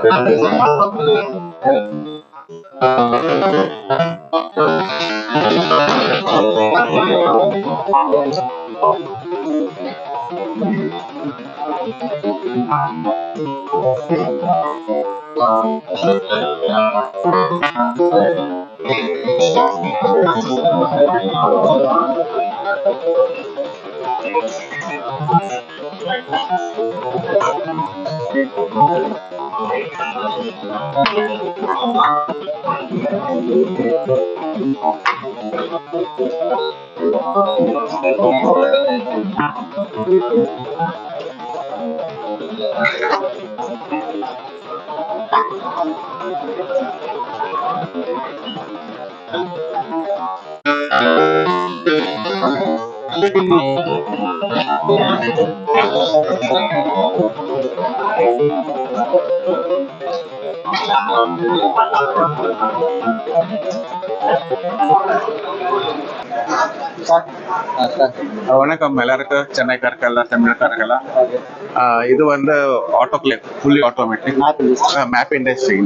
வணக்கம் எல்லாருக்கும் சென்னைக்காரர்கள் தமிழ்காரர்களா. இது வந்து autoclave fully automatic map industry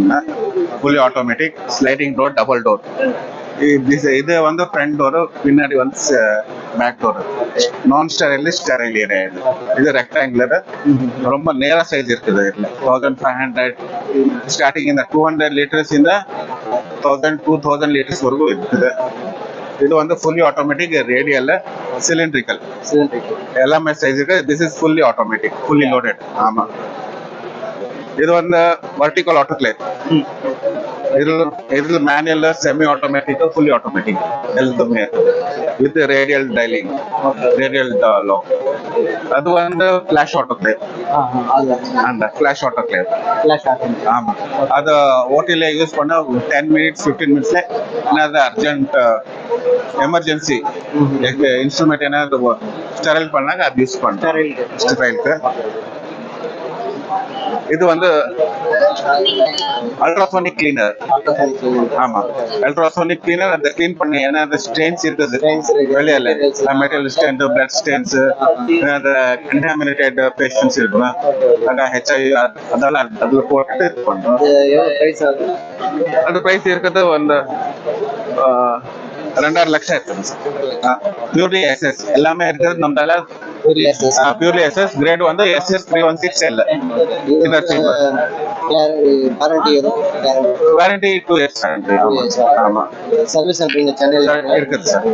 fully automatic sliding door double door. இது வந்து ஃப்ரண்ட் டோரு, பின்னாடி வந்து பேக் டோரு. நான் ஸ்டெரைல் ஸ்டெரைல் ஏரியா. இது ரெக்டாங்குலர், ரொம்ப நேரா சைஸ் இருக்குது. 1500 ஸ்டார்டிங் இந்த 200 லிட்டர்ஸ் இந்த 2000 லிட்டர்ஸ் வரைக்கும் இருக்குது. இது வந்து ஃபுல்லி ஆட்டோமேட்டிக், ரேடியல், சிலிண்ட்ரிக்கல் எல்லாமே சைஸ் இருக்கு. This is fully automatic, fully loaded. ஆமா, இது வந்து வர்டிகல் ஆட்டோக்ளேவ். இது manual, semi automatic, fully automatic எல்லாமே with radial tiling, radial lock. அது வந்து ஃபிளாஷ் ஆட்டோக்ளேவ். அந்த ஃபிளாஷ் ஆட்டோக்ளேவ் ஆமா, அது ஓட்டில யூஸ் பண்ண 10 மினிட்ஸ் 15 மினிட்ஸ்ல என்னது அர்ஜென்ட் எமர்ஜென்சி இன்ஸ்ட்ருமெண்ட் என்ன ஸ்டெரைல் பண்ணாங்க அது யூஸ் பண்ணுறேன் ஸ்டெரைலுக்கு. இது வந்து அல்ட்ராசோனிக் கிளீனர். ஆமா, அல்ட்ராசோனிக் கிளீனர். அந்த கிளீன் பண்ணி ஏன்னா அந்த ஸ்டெயின்ஸ் இருக்குது வெளியில, மெட்டல் ஸ்டெயின்ஸ், பிளட் ஸ்டெயின்ஸ், அந்த கண்டாமினேட்டட் பேஷன்ஸ் இருக்குன்னா அந்த HIV அதெல்லாம் அதுல போட்டு இது பண்றோம். அது பிரைஸ் இருக்கிறது வந்து 2.5 லட்சம் இருக்குது. பியூர்லி SS எல்லாமே இருக்குது நம்மளால. பியூர்லி SS கிரேட் வந்து SS 316 இல்ல. Warranty 2 years. ஆமா, சர்வீஸ் சென்டர் இங்க சென்னையில இருக்குது sir.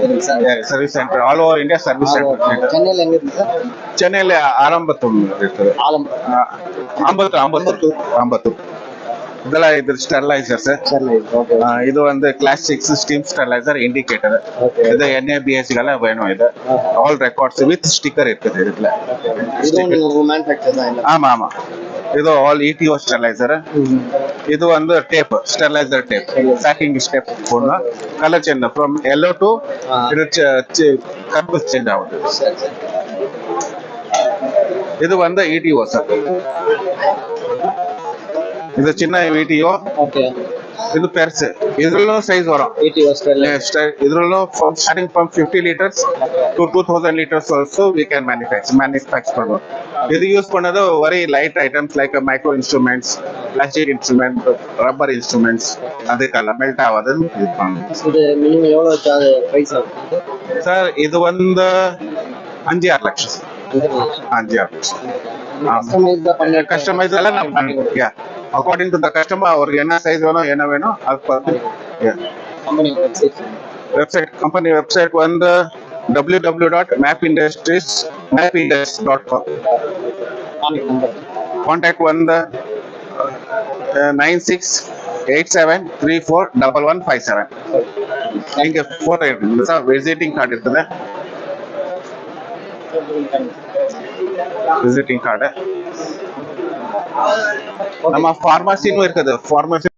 Service centre all over India service centre. சென்னையில எங்க இருக்கு சார்? சென்னையில ஆரம்பத்தூர் இருக்குது. ஆம்பத்தூர். இதெல்லாம் இது ஸ்டெர்லைசர்ஸ். இது வந்து கிளாஸ் 6 ஸ்டீம் ஸ்டெர்லைசர் இண்டிகேட்டர். இது NABSலாம் வேணும். இது ஆல் ரெக்கார்ட்ஸ் வித் ஸ்டிக்கர் இருக்குது இதுல. ஆமா ஆமா, இது ஆல் ETO ஸ்டெர்லைசர். இது வந்து tape, sterilizer tape, packing step போடணும். Colour change from yellow to colour change ஆகுது. இது வந்து ETO சார். இது சின்ன ETO. இது பெருசு. இதுல சைஸ் வரும். இதுல starting from 50 liters to 2000 liters also we can manufacture பண்ணுவோம். இது யூஸ் பண்ணது very light items like micro instruments, plastic instruments, rubber instruments. அதுக்கெல்லாம் மெல்ட் ஆகாது. இது மினிமம் எவ்வளவு சார்ஜ் பிரைஸ் ஆகும் சார்? இது வந்து 5-6 லட்சம். 5-6 லட்சம். கஸ்டமைஸ் எல்லாம் நான் பண்ணிருக்கேன். அக்கார்டிங் டு த கஸ்டமர் அவருக்கு என்ன சைஸ் வேணும் என்ன வேணும் அது பார்த்து. வெப்சைட், கம்பெனி வெப்சைட் வந்து www.mapindustries.com. கான்டாக்ட் வந்து 9687341157. இங்க போட்டோ இருக்குது சார், விசிட்டிங் கார்டு இருக்குது. விசிட்டிங் கார்டு நம்ம ஃபார்மசின்னு இருக்குது. ஃபார்மசி